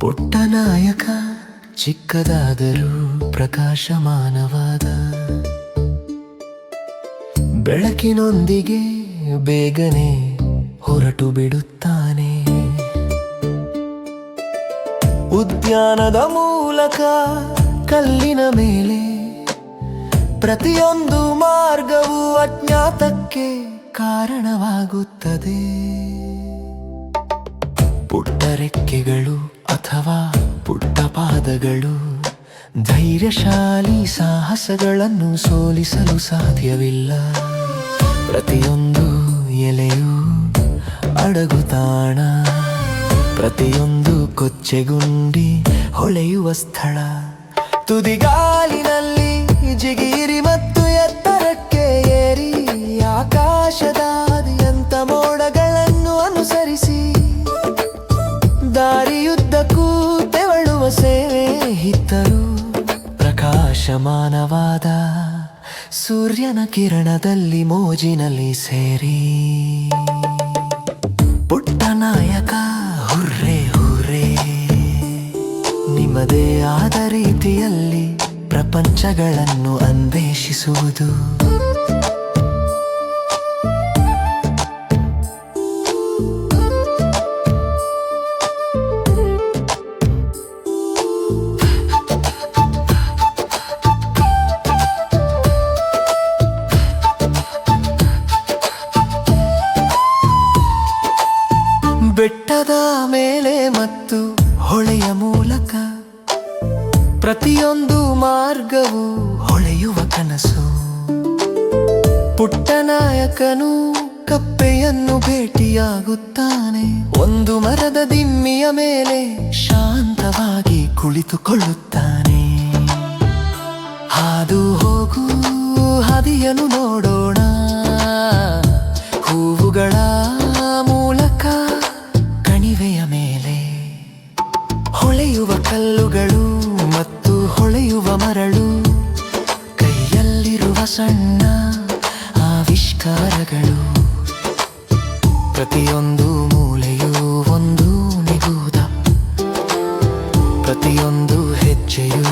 ಪುಟ್ಟ ನಾಯಕ ಚಿಕ್ಕದಾದರೂ ಪ್ರಕಾಶಮಾನವಾದ ಬೆಳಕಿನೊಂದಿಗೆ ಬೇಗನೆ ಹೊರಟು ಬಿಡುತ್ತಾನೆ. ಉದ್ಯಾನದ ಮೂಲಕ ಕಲ್ಲಿನ ಮೇಲೆ ಪ್ರತಿಯೊಂದು ಮಾರ್ಗವು ಅಜ್ಞಾತಕ್ಕೆ ಕಾರಣವಾಗುತ್ತದೆ. ಪುಟ್ಟ ರೆಕ್ಕೆಗಳು ಅಥವಾ ಪುಟ್ಟ ಪಾದಗಳು ಧೈರ್ಯಶಾಲಿ ಸಾಹಸಗಳನ್ನು ಸೋಲಿಸಲು ಸಾಧ್ಯವಿಲ್ಲ. ಪ್ರತಿಯೊಂದು ಎಲೆಯೂ ಅಡಗುತಾಣ, ಪ್ರತಿಯೊಂದು ಕೊಚ್ಚೆಗುಂಡಿ ಹೊಳೆಯುವ ಸ್ಥಳ. ತುದಿಗಾಲಿನಲ್ಲಿ ಜಿಗಿರಿ ಮತ್ತು ಎತ್ತರಕ್ಕೆ ಏರಿ ಆಕಾಶದಾದ್ಯಂತ ಮೋಡಗಳನ್ನು ಅನುಸರಿಸಿ ದಾರಿಯುದ್ದಕ್ಕೂ ತೆವಳುವ ಸ್ನೇಹಿತರು. ಪ್ರಕಾಶಮಾನವಾದ ಸೂರ್ಯನ ಕಿರಣದಲ್ಲಿ ಮೋಜಿನಲ್ಲಿ ಸೇರಿ ಪುಟ್ಟ ನಾಯಕ ಹುರ್ರೆ ಹುರ್ರೆ. ನಿಮ್ಮದೇ ಆದ ರೀತಿಯಲ್ಲಿ ಪ್ರಪಂಚಗಳನ್ನು ಅನ್ವೇಷಿಸುವುದು. ಬೆಟ್ಟದ ಮೇಲೆ ಮತ್ತು ಹೊಳೆಯ ಮೂಲಕ ಪ್ರತಿಯೊಂದು ಮಾರ್ಗವು ಹೊಳೆಯುವ ಕನಸು. ಪುಟ್ಟ ನಾಯಕನು ಕಪ್ಪೆಯನ್ನು ಭೇಟಿಯಾಗುತ್ತಾನೆ. ಒಂದು ಮರದ ದಿಮ್ಮಿಯ ಮೇಲೆ ಶಾಂತವಾಗಿ ಕುಳಿತುಕೊಳ್ಳುತ್ತಾನೆ. ಹಾದು ಹೋಗು ಹಾದಿಯನ್ನು ನೋಡೋಣ, ಹೂವುಗಳ ಮೂಲಕ ಕಣಿವೆಯ ಮೇಲೆ ಹೊಳೆಯುವ ಕಲ್ಲುಗಳು ಮತ್ತು ಹೊಳೆಯುವ ಮರಳು, ಕೈಯಲ್ಲಿರುವ ಸಣ್ಣ ಆವಿಷ್ಕಾರಗಳು. ಪ್ರತಿಯೊಂದು ಮೂಲೆಯೂ ಒಂದು ನಿಗೂಢ, ಪ್ರತಿಯೊಂದು ಹೆಜ್ಜೆಯೂ